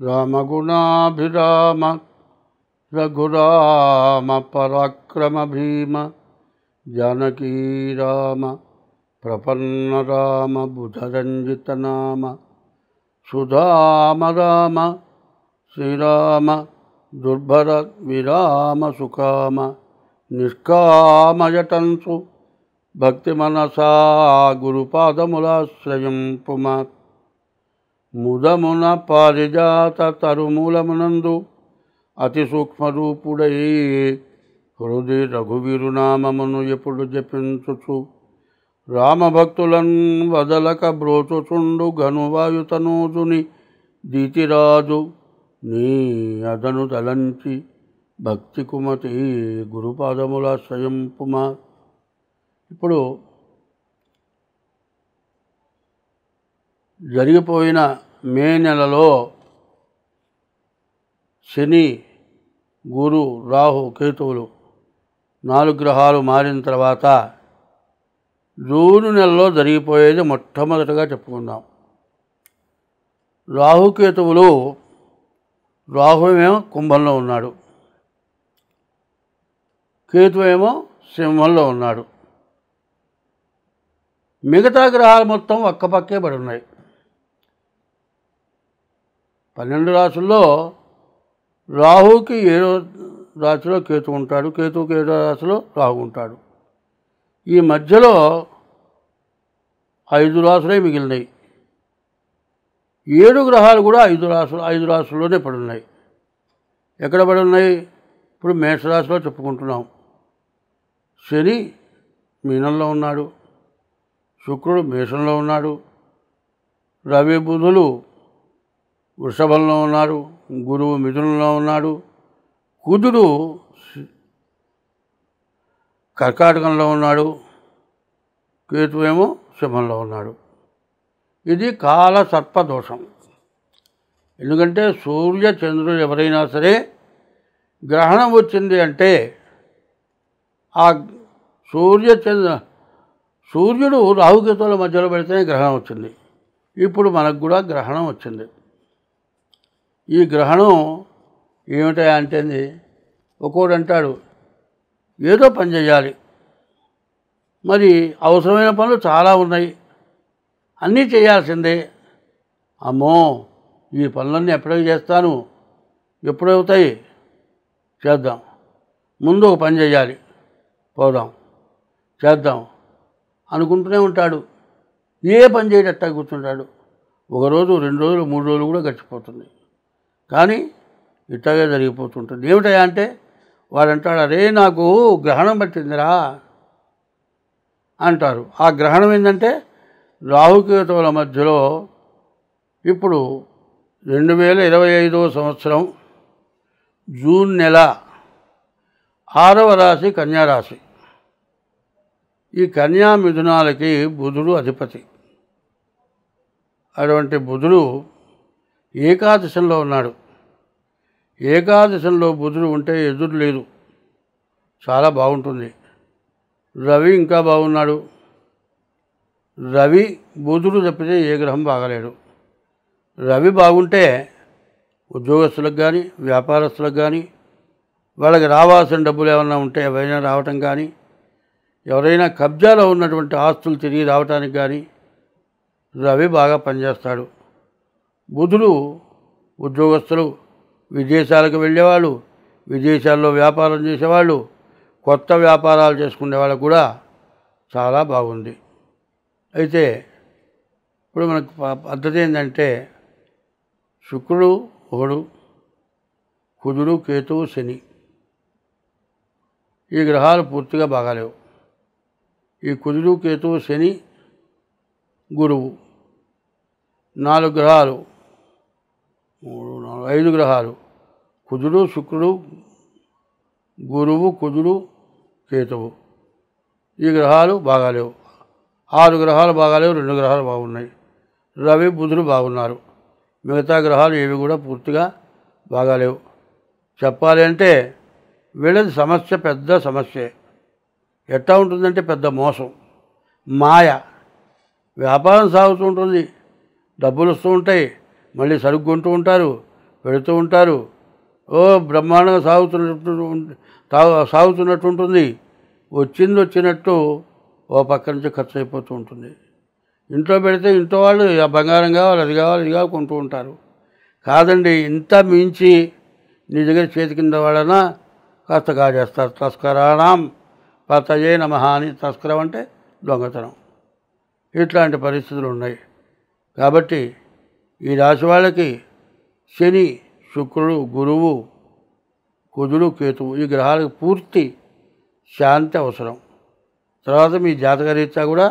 రామగుణాభిరామ రఘురామ పరాక్రమ భీమ జానకీ రామ ప్రపన్న రామ బుధరంజిత నామ సుధామ రామ శ్రీరామ దుర్భర విరామ సుకామ నిష్కామయటంసు భక్తి మనసా గురుపాదములాశ్రయంపుమ ముదమున పారిజాత తరుమూలమునందు అతి సూక్ష్మరూపుడై హృదయ రఘువీరునామమును ఎప్పుడు జపించుచు రామభక్తులన్ వదలక బ్రోచుచుండు ఘనువాయుతనూజుని దీతిరాజు నీ అదను తలంచి భక్తి కుమతి గురుపాదములాశ్రయంపుమ. ఇప్పుడు జరిగిపోయిన మే నెలలో శని, గురు, రాహు, కేతువులు 4 గ్రహాలు మారిన తర్వాత జూన్ నెలలో జరిగిపోయేది మొట్టమొదటగా చెప్పుకుందాం. రాహుకేతువులు, రాహువేమో కుంభంలో ఉన్నాడు, కేతువేమో సింహంలో ఉన్నాడు. మిగతా గ్రహాలు మొత్తం ఒక్కపక్కే పడి ఉన్నాయి. 12 రాశుల్లో రాహుకి 7వ రాశిలో కేతు ఉంటాడు, కేతువుకి 7వ రాశిలో రాహు ఉంటాడు. ఈ మధ్యలో 5 రాశులే మిగిలినాయి. 7 గ్రహాలు కూడా 5 రాశుల్లోనే పడి ఉన్నాయి. ఎక్కడ పడి ఉన్నాయి? ఇప్పుడు మేషరాశిలో చెప్పుకుంటున్నాం. శని మీనంలో ఉన్నాడు, శుక్రుడు మేషంలో ఉన్నాడు, రవి బుధులు వృషభంలో ఉన్నారు, గురువు మిథునంలో ఉన్నాడు, కుజుడు కర్కాటకంలో ఉన్నాడు, కేతువేమో సింహంలో ఉన్నాడు. ఇది కాల సర్పదోషం. ఎందుకంటే సూర్య చంద్రుడు ఎవరైనా సరే గ్రహణం వచ్చింది అంటే ఆ సూర్యుడు రాహుకేతువుల మధ్యలో పెడితేనే గ్రహణం వచ్చింది. ఇప్పుడు మనకు కూడా గ్రహణం వచ్చింది. ఈ గ్రహణం ఏమిటా అంటే ఒక్కోడు అంటాడు ఏదో పని చేయాలి, మరి అవసరమైన పనులు చాలా ఉన్నాయి, అన్నీ చేయాల్సిందే. అమ్మో ఈ పనులన్నీ ఎప్పటికీ చేస్తాను, ఎప్పుడవుతాయి, చేద్దాం, ముందు ఒక పని చేయాలి, పోదాం, చేద్దాం అనుకుంటూనే ఉంటాడు. ఏ పని చేయటట్టా కూర్చుంటాడు. 1 రోజు, 2 రోజులు, 3 రోజులు కూడా గడిచిపోతుంది. కానీ ఇట్లాగే జరిగిపోతుంటుంది. ఏమిటా అంటే వాడంటాడు అరే నాకు గ్రహణం పట్టిందిరా అంటారు. ఆ గ్రహణం ఏంటంటే రాహుకేతువుల మధ్యలో ఇప్పుడు 2025వ సంవత్సరం జూన్ నెల 6వ రాశి కన్యారాశి. ఈ కన్యా మిథునాలకి బుధుడు అధిపతి. అటువంటి బుధుడు ఏకాదశంలో ఉన్నాడు. ఏకాదశంలో బుధుడు ఉంటే ఎదురు లేదు, చాలా బాగుంటుంది. రవి ఇంకా బాగున్నాడు. రవి బుధుడు తప్పితే ఏ గ్రహం బాగలేడు. రవి బాగుంటే ఉద్యోగస్తులకు కానీ వ్యాపారస్తులకు కానీ వాళ్ళకి రావాల్సిన డబ్బులు ఏమైనా ఉంటే ఎవరైనా రావటం కానీ, ఎవరైనా కబ్జాలో ఉన్నటువంటి ఆస్తులు తిరిగి రావటానికి కానీ రవి బాగా పనిచేస్తాడు. బుధుడు ఉద్యోగస్తులు, విదేశాలకు వెళ్ళేవాళ్ళు, విదేశాల్లో వ్యాపారం చేసేవాళ్ళు, కొత్త వ్యాపారాలు చేసుకునే వాళ్ళకు కూడా చాలా బాగుంది. అయితే ఇప్పుడు మనకు పద్ధతి ఏంటంటే శుక్రుడు ఒకడు, కుజుడు, కేతువు, శని ఈ గ్రహాలు పూర్తిగా బాగాలేవు. ఈ కుజుడు, కేతువు, శని, గురువు 4 గ్రహాలు, 5 గ్రహాలు కుజుడు, శుక్రుడు, గురువు, కుజుడు, కేతువు ఈ గ్రహాలు బాగాలేవు. 6 గ్రహాలు బాగాలేవు, 2 గ్రహాలు బాగున్నాయి. రవి బుధుడు బాగున్నారు. మిగతా గ్రహాలు ఏవి కూడా పూర్తిగా బాగాలేవు. చెప్పాలి అంటే వీళ్ళది సమస్య పెద్ద సమస్యే. ఎట్లా ఉంటుందంటే పెద్ద మోసం, మాయ. వ్యాపారం సాగుతూ ఉంటుంది, డబ్బులు వస్తూ ఉంటాయి, మళ్ళీ సరుకు కొంటూ ఉంటారు, పెడుతూ ఉంటారు. ఓ బ్రహ్మాండంగా సాగుతున్నట్టు ఉంటుంది. వచ్చినట్టు ఓ పక్క నుంచి ఖర్చు అయిపోతూ ఉంటుంది. ఇంట్లో పెడితే ఇంట్లో వాళ్ళు బంగారం కావాలి, అది కావాలి, ఇది కావాలి కొంటూ ఉంటారు. కాదండి, ఇంత మించి నీ దగ్గర చేతి కింద వాళ్ళన కాస్త కాజేస్తారు. తస్కరాణం పతయే నమః అని. తస్కరం అంటే దొంగతనం. ఇట్లాంటి పరిస్థితులు ఉన్నాయి. కాబట్టి ఈ రాశి వాళ్ళకి శని, శుక్రుడు, గురువు, కుజుడు, కేతువు ఈ గ్రహాలకు పూర్తి శాంతి అవసరం. తర్వాత మీ జాతకరీత్యా కూడా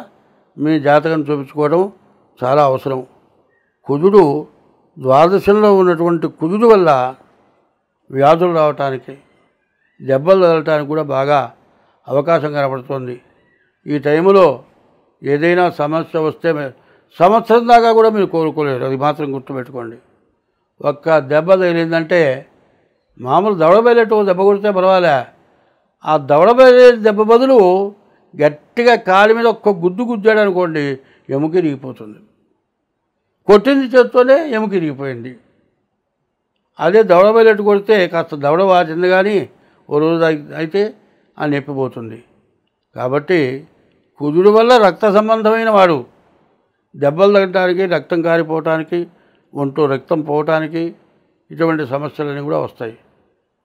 మీ జాతకం చూపించుకోవడం చాలా అవసరం. కుజుడు ద్వాదశంలో ఉన్నటువంటి కుజుడు వల్ల వ్యాధులు రావటానికి, దెబ్బలు తగలటానికి కూడా బాగా అవకాశం కనపడుతుంది. ఈ టైంలో ఏదైనా సమస్య వస్తే సంవత్సరం దాకా కూడా మీరు కోరుకోలేరు. అది మాత్రం గుర్తుపెట్టుకోండి. ఒక్క దెబ్బ తగిలిందంటే మామూలు దవడబెల్లెట్టు దెబ్బ కొడితే పర్వాలే, ఆ దవడబెల్లే దెబ్బ బదులు గట్టిగా కాలి మీద ఒక్క గుద్దాడు అనుకోండి, ఎముక ఇరిగిపోతుంది. కొట్టింది చేత్తోనే ఎముక ఇరిగిపోయింది. అదే దవడబెల్లెట్టు కొడితే కాస్త దవడ వాచింది కానీ ఓ రోజు అయితే ఆ నొప్పిపోతుంది. కాబట్టి కుజుడు వల్ల రక్త సంబంధమైన వాడు దెబ్బలు తగ్గడానికి, రక్తం కారిపోవటానికి, ఒంట్లో రక్తం పోవటానికి ఇటువంటి సమస్యలన్నీ కూడా వస్తాయి.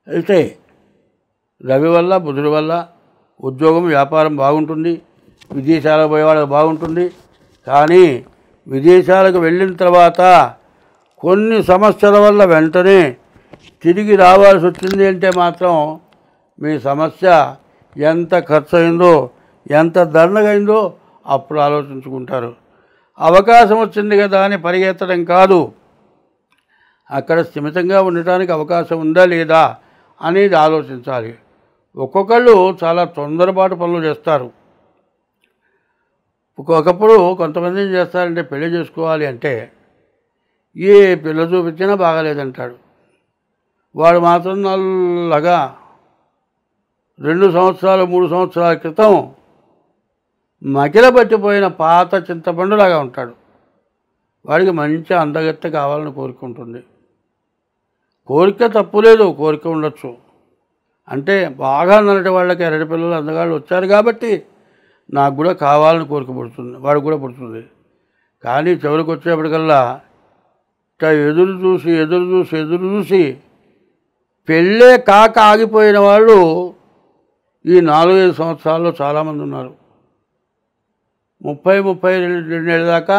అయితే రవి వల్ల, బుధుడి వల్ల ఉద్యోగం, వ్యాపారం బాగుంటుంది. విదేశాలకు పోయేవాళ్ళకి బాగుంటుంది. కానీ విదేశాలకు వెళ్ళిన తర్వాత కొన్ని సమస్యల వల్ల వెంటనే తిరిగి రావాల్సి వచ్చింది అంటే మాత్రం మీ సమస్య ఎంత ఖర్చు అయిందో, ఎంత దండగైందో అప్పుడు ఆలోచించుకుంటారు. అవకాశం వచ్చింది కదా అని పరిగెత్తడం కాదు, అక్కడ స్థిమితంగా ఉండటానికి అవకాశం ఉందా లేదా అనేది ఆలోచించాలి. ఒక్కొక్కళ్ళు చాలా తొందరపాటు పనులు చేస్తారు. ఒకప్పుడు కొంతమంది ఏం చేస్తారంటే పెళ్లి చేసుకోవాలి అంటే ఏ పిల్ల చూపించినా బాగాలేదంటాడు. వాడు మాత్రం నల్లగా 2 సంవత్సరాలు 3 సంవత్సరాల క్రితం మకిల పట్టిపోయిన పాత చింతపండులాగా ఉంటాడు. వాడికి మంచి అందగత్తె కావాలని కోరుకుంటుంది. కోరిక తప్పులేదు, కోరిక ఉండొచ్చు. అంటే బాగా నల్లటి వాళ్ళకి ఎర్రటి పిల్లలు అందగాళ్ళు వచ్చారు కాబట్టి నాకు కూడా కావాలని కోరిక పుడుతుంది, వాడు కూడా పుడుతుంది. కానీ చివరికి వచ్చేప్పటికల్లా ఎదురు చూసి పెళ్ళే కాక ఆగిపోయిన వాళ్ళు ఈ 4-5 సంవత్సరాల్లో చాలామంది ఉన్నారు. 30-32 ఏళ్ళ దాకా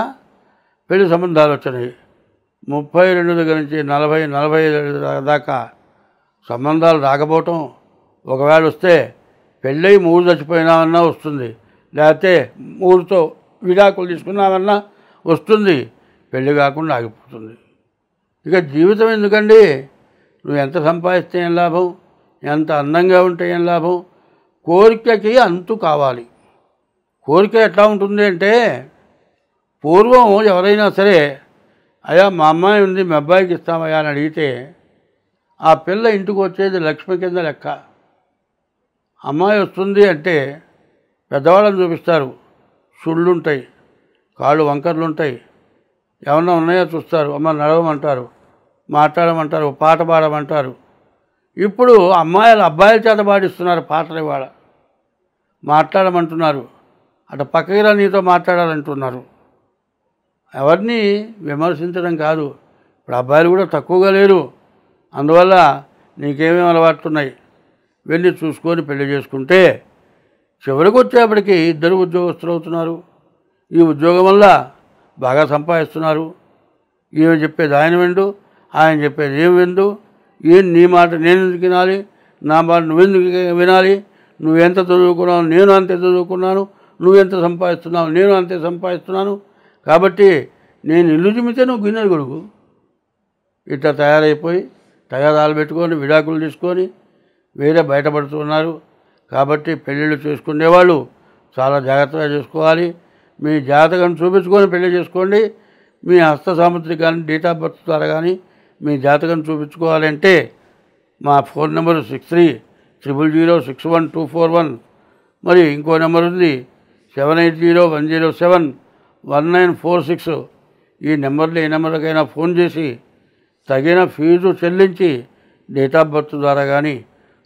పెళ్లి సంబంధాలు వచ్చినాయి. 32 దగ్గర నుంచి 40-45 దాకా సంబంధాలు రాకపోవటం, ఒకవేళ వస్తే పెళ్ళై 3 చచ్చిపోయినామన్నా వస్తుంది, లేకపోతే 3తో విడాకులు తీసుకున్నామన్నా వస్తుంది, పెళ్ళి కాకుండా ఆగిపోతుంది. ఇక జీవితం ఎందుకండి? నువ్వు ఎంత సంపాదిస్తే ఏం లాభం, ఎంత అందంగా ఉంటే ఏం లాభం? కోరికకి అంతు కావాలి. కోరిక ఎట్లా ఉంటుంది అంటే, పూర్వం ఎవరైనా సరే అయ్యా మా అమ్మాయి ఉంది మీ అబ్బాయికి ఇస్తామయ్యా అని అడిగితే ఆ పిల్ల ఇంటికి వచ్చేది లక్ష్మి కింద లెక్క. అమ్మాయి వస్తుంది అంటే పెద్దవాళ్ళని చూపిస్తారు, సుళ్ళుంటాయి, కాళ్ళు వంకర్లుంటాయి, ఏమన్నా ఉన్నాయో చూస్తారు, అమ్మ నడవమంటారు, మాట్లాడమంటారు, పాట పాడమంటారు. ఇప్పుడు అబ్బాయిల చేత పాడిస్తున్నారు పాటలు, ఇవాళ మాట్లాడమంటున్నారు, అటు పక్కకిరా నీతో మాట్లాడాలంటున్నారు. ఎవరిని విమర్శించడం కాదు, ఇప్పుడు అబ్బాయిలు కూడా తక్కువగా లేరు. అందువల్ల నీకేమేమి అలవాటున్నాయి వెళ్ళి చూసుకొని పెళ్లి చేసుకుంటే చివరికి వచ్చేప్పటికి ఇద్దరు ఉద్యోగస్తులు అవుతున్నారు. ఈ ఉద్యోగం వల్ల బాగా సంపాదిస్తున్నారు. ఈమె చెప్పేది ఆయన విండు, ఆయన చెప్పేది ఏమి విందు, నీ మాట నేను ఎందుకు వినాలి, నా మాట నువ్వెందుకు వినాలి, నువ్వెంత చదువుకున్నావు నేను అంతే చదువుకున్నాను, నువ్వెంత సంపాదిస్తున్నావు నేను అంతే సంపాదిస్తున్నాను, కాబట్టి నేను ఇల్లు చిమ్మితే నువ్వు గిన్నెలు కొడుకు. ఇట్లా తయారైపోయి తగాదాలు పెట్టుకొని విడాకులు తీసుకొని వేరే బయటపడుతున్నారు. కాబట్టి పెళ్ళిళ్ళు చేసుకునేవాళ్ళు చాలా జాగ్రత్తగా చేసుకోవాలి. మీ జాతకం చూపించుకొని పెళ్లి చేసుకోండి. మీ హస్త సాముద్రి కానీ డేట్ ఆఫ్ బర్త్ ద్వారా కానీ మీ జాతకం చూపించుకోవాలంటే మా ఫోన్ నెంబరు 6300061241. మరి ఇంకో నెంబర్ ఉంది 7801071946. ఈ నెంబర్లో ఏ నెంబర్కైనా ఫోన్ చేసి తగిన ఫీజు చెల్లించి డేట్ ఆఫ్ బర్త్ ద్వారా కానీ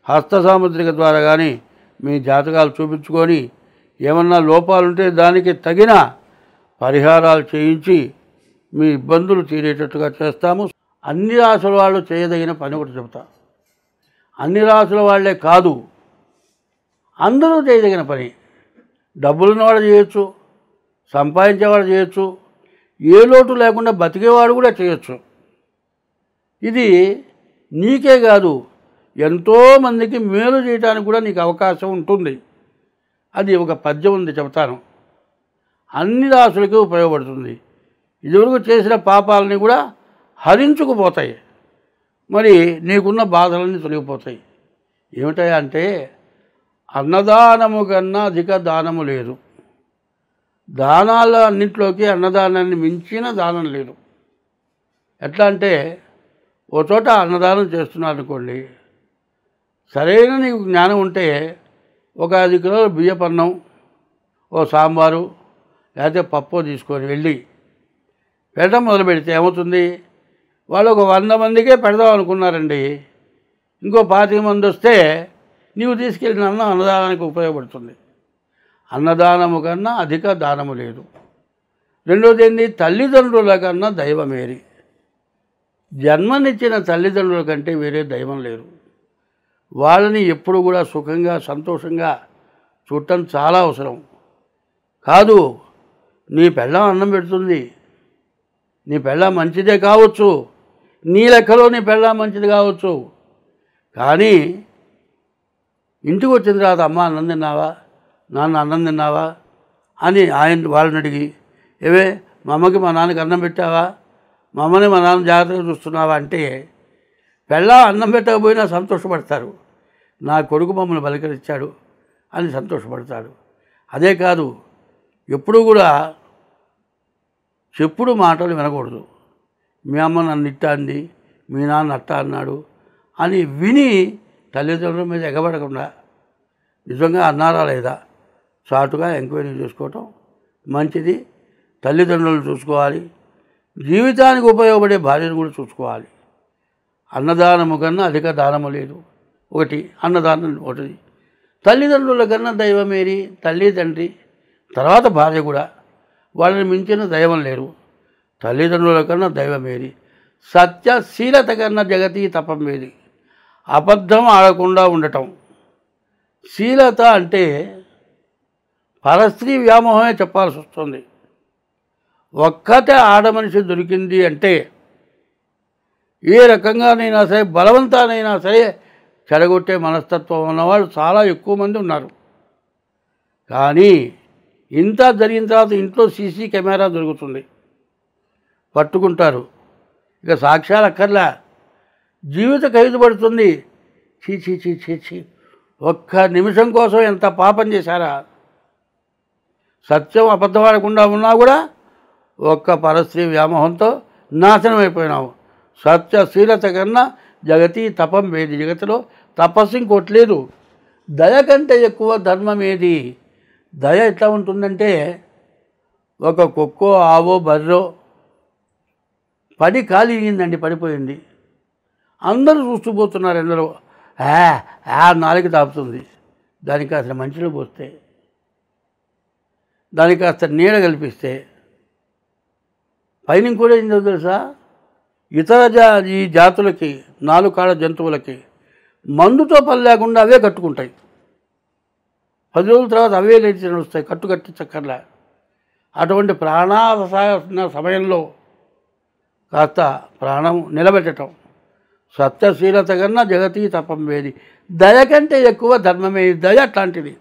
హస్త సాముద్రిక ద్వారా కానీ మీ జాతకాలు చూపించుకొని ఏమన్నా లోపాలుంటే దానికి తగిన పరిహారాలు చేయించి మీ ఇబ్బందులు తీరేటట్టుగా చేస్తాము. అన్ని రాసుల వాళ్ళు చేయదగిన పని ఒకటి చెబుతా. అన్ని రాసుల వాళ్ళే కాదు, అందరూ చేయదగిన పని. డబ్బులున్నవాడు చేయొచ్చు, సంపాదించేవాడు చేయొచ్చు, ఏ లోటు లేకుండా బతికేవాడు కూడా చేయొచ్చు. ఇది నీకే కాదు, ఎంతోమందికి మేలు చేయడానికి కూడా నీకు అవకాశం ఉంటుంది. అది ఒక పద్యం ఉంది, చెబుతాను. అన్ని రాసులకి ఉపయోగపడుతుంది. ఇదివరకు చేసిన పాపాలని కూడా హరించుకుపోతాయి. మరి నీకున్న బాధలన్నీ తొలగిపోతాయి. ఏమిటాయి అంటే, అన్నదానము కన్నా అధిక దానము లేదు. దానాల అన్నింటిలోకి అన్నదానాన్ని మించిన దానం లేదు. ఎట్లా అంటే, ఓ చోట అన్నదానం చేస్తున్నారు అనుకోండి, సరైన నీకు జ్ఞానం ఉంటే ఒక 5 కిలోల బియ్యపన్నం, ఓ సాంబారు లేకపోతే పప్పు తీసుకొని వెళ్ళి పెట్టడం మొదలు పెడితే ఏమవుతుంది? వాళ్ళు ఒక 100 మందికే పెడదాం అనుకున్నారండి, ఇంకో 25 మంది వస్తే నీవు తీసుకెళ్ళిన అన్నదానానికి ఉపయోగపడుతుంది. అన్నదానము కన్నా అధిక దానము లేదు. రెండోది ఏంటి? తల్లిదండ్రుల కన్నా దైవమేరి. జన్మనిచ్చిన తల్లిదండ్రుల కంటే వేరే దైవం లేరు. వాళ్ళని ఎప్పుడు కూడా సుఖంగా సంతోషంగా చూడటం చాలా అవసరం. కాదు, నీ పెళ్ళాం అన్నం పెడుతుంది, నీ పెళ్ళాం మంచిదే కావచ్చు, నీ లెక్కలో నీ పెళ్ళాం మంచిది కావచ్చు, కానీ ఇంటికి వచ్చిన తర్వాత అమ్మ అన్నం తిన్నావా, నాన్న అన్నం తిన్నావా అని వాళ్ళని అడిగి, ఏవే మా అమ్మకి మా నాన్నకి అన్నం పెట్టావా, మా అమ్మని మా నాన్న జాగ్రత్తగా చూస్తున్నావా అంటే పెళ్ళాం అన్నం పెట్టకపోయినా సంతోషపడతారు. నా కొడుకు మమ్మల్ని బలికరించాడు అని సంతోషపడతాడు. అదే కాదు, ఎప్పుడూ కూడా చెప్పుడు మాటలు వినకూడదు. మీ అమ్మ నన్ను ఇట్టా అంది, మీ నాన్న అట్టా అన్నాడు అని విని తల్లిదండ్రుల మీద ఎగబడకుండా నిజంగా అన్నారా లేదా చాటుగా ఎంక్వైరీ చేసుకోవటం మంచిది. తల్లిదండ్రులను చూసుకోవాలి, జీవితానికి ఉపయోగపడే భార్యను కూడా చూసుకోవాలి. అన్నదానము కన్నా అధిక దానము లేదు. ఒకటి అన్నదానం, ఒకటి తల్లిదండ్రుల కన్నా దైవమేరి. తల్లి తండ్రి తర్వాత భార్య కూడా, వాళ్ళని మించిన దైవం లేరు. తల్లిదండ్రుల కన్నా దైవమేరి. సత్యశీలత కన్నా జగతి తపం వేది. అబద్ధం ఆడకుండా ఉండటం. శీలత అంటే పరస్త్రీ వ్యామోహమే చెప్పాల్సి వస్తుంది. ఒక్కతే ఆడమనిషి దొరికింది అంటే ఏ రకంగానైనా సరే, బలవంతానైనా సరే చెడగొట్టే మనస్తత్వం ఉన్నవాళ్ళు చాలా ఎక్కువ మంది ఉన్నారు. కానీ ఇంత జరిగిన తర్వాత ఇంట్లో సీసీ కెమెరా దొరుకుతుంది, పట్టుకుంటారు, ఇక సాక్ష్యాలు అక్కర్లా, జీవిత ఖైదు పడుతుంది. చీ చీ చీ చీ చీ, ఒక్క నిమిషం కోసం ఎంత పాపం చేశారా. సత్యం అబద్ధపడకుండా ఉన్నా కూడా ఒక్క పరస్త్రీ వ్యామోహంతో నాశనం అయిపోయినావు. సత్యశీలత కన్నా జగతి తపం వేది. జగతిలో తపస్సు ఇంకోట్లేదు. దయ కంటే ఎక్కువ ధర్మం ఏది? దయ ఎట్లా ఉంటుందంటే, ఒక కుక్కో ఆవో బర్రో పడి కాలి ఇగిందండి, పడిపోయింది, అందరూ చూస్తూ పోతున్నారు. ఎందరో నాలుగు తాపుతుంది. దానికి అసలు మంచిలో పోస్తే, దానికి కాస్త నీడ కల్పిస్తే పైన కూడా ఏందో తెలుసా, ఇతర ఈ జాతులకి, 4 కాళ్ళ జంతువులకి మందుతో పని లేకుండా అవే కట్టుకుంటాయి. 10 రోజుల తర్వాత అవే లేచి నడుస్తాయి, కట్టించక్కర్లే. అటువంటి ప్రాణావసాన సమయంలో కాస్త ప్రాణం నిలబెట్టడం. సత్యశీలత కన్నా జగతి తపం వేది. దయ కంటే ఎక్కువ ధర్మమే. దయ అట్లాంటిది.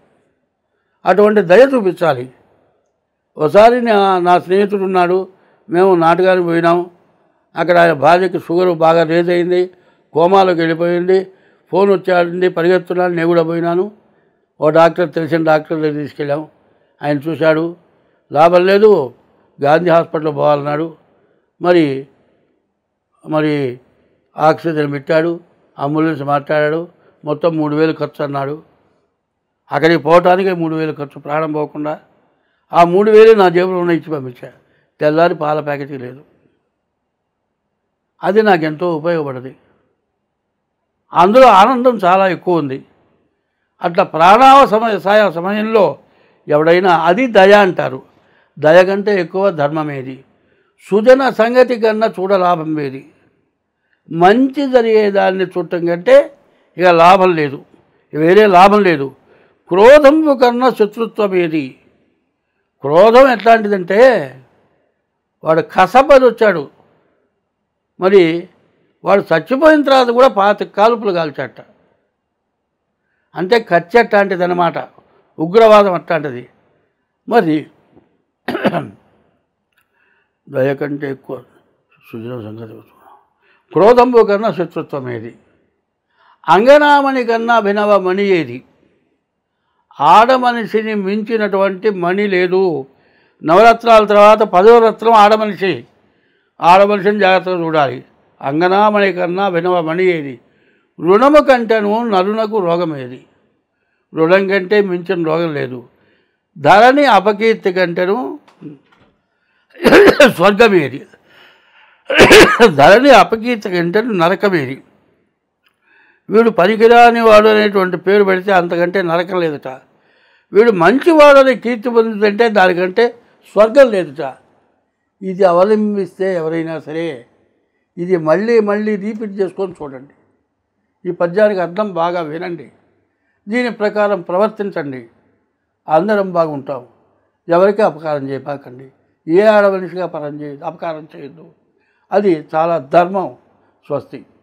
అటువంటి దయ చూపించాలి. ఒకసారి నా స్నేహితుడు ఉన్నాడు, మేము నాటకానికి పోయినాం. అక్కడ ఆయన భార్యకి షుగర్ బాగా రేజ్ అయింది, కోమాలోకి వెళ్ళిపోయింది. ఫోన్ వచ్చాడింది, పరిగెత్తున్నాను. నేను కూడా పోయినాను. ఓ డాక్టర్, తెలిసిన డాక్టర్ దగ్గర తీసుకెళ్ళాం. ఆయన చూశాడు, లాభం లేదు, గాంధీ హాస్పిటల్ పోవాలన్నాడు. మరి ఆక్సిజన్ పెట్టాడు, అంబులెన్స్ మాట్లాడాడు, మొత్తం 3000 ఖర్చు అన్నాడు. అక్కడికి పోవటానికి 3000 ఖర్చు, ప్రాణం పోకుండా. ఆ 3000 నా జేబులో ఉన్న ఇచ్చి పంపించా. తెల్లారి పాల ప్యాకెట్ లేదు. అది నాకెంతో ఉపయోగపడింది. అందులో ఆనందం చాలా ఎక్కువ ఉంది. అట్లా సమయంలో ఎవడైనా అది దయ అంటారు. దయ కంటే ఎక్కువ ధర్మమేది. సుజన సంగతి కన్నా చూడలాభం ఏది. మంచి జరిగేదాన్ని చూడటం కంటే ఇక లాభం లేదు, వేరే లాభం లేదు. క్రోధము కన్నా శత్రుత్వం ఏది. క్రోధం ఎట్లాంటిదంటే వాడు కసపది వచ్చాడు, మరి వాడు చచ్చిపోయిన తర్వాత కూడా 25 కాల్పులు కాల్చట. అంటే కత్తి అట్లాంటిది అన్నమాట, ఉగ్రవాదం అట్లాంటిది. మరి దయ కంటే ఎక్కువ సుజన సంగతి. క్రోధంబు కన్నా శత్రుత్వం ఏది. అంగనామణి కన్నా అభినవ మణి ఏది. ఆడమనిషిని మించినటువంటి మణి లేదు. నవరత్నాల తర్వాత 10వ రత్నం ఆడమనిషి. ఆడమనిషిని జాగ్రత్తగా చూడాలి. అంగనామణి కన్నా అభినవ మణి ఏది. రుణము కంటేను నరునకు రోగం ఏది. రుణం కంటే మించిన రోగం లేదు. ధరణి అపకీర్తి కంటేను స్వర్గమేది. ధరణి అపకీర్తి కంటేను నరకమేది. వీడు పనికిరాని వాడు అనేటువంటి పేరు పెడితే అంతకంటే నరకం లేదుట. వీడు మంచివాడని కీర్తి పొందుతుంటే దానికంటే స్వర్గం లేదుట. ఇది అవలంబిస్తే ఎవరైనా సరే ఇది మళ్ళీ మళ్ళీ రీపీట్ చేసుకొని చూడండి. ఈ పద్యానికి అర్థం బాగా వినండి, దీని ప్రకారం ప్రవర్తించండి. అందరం బాగుంటాం. ఎవరికి అపకారం చేయపాకండి. ఏ ఆడమనిషిగా అపకారం చేయొద్దు. అది చాలా ధర్మం. స్వస్తి.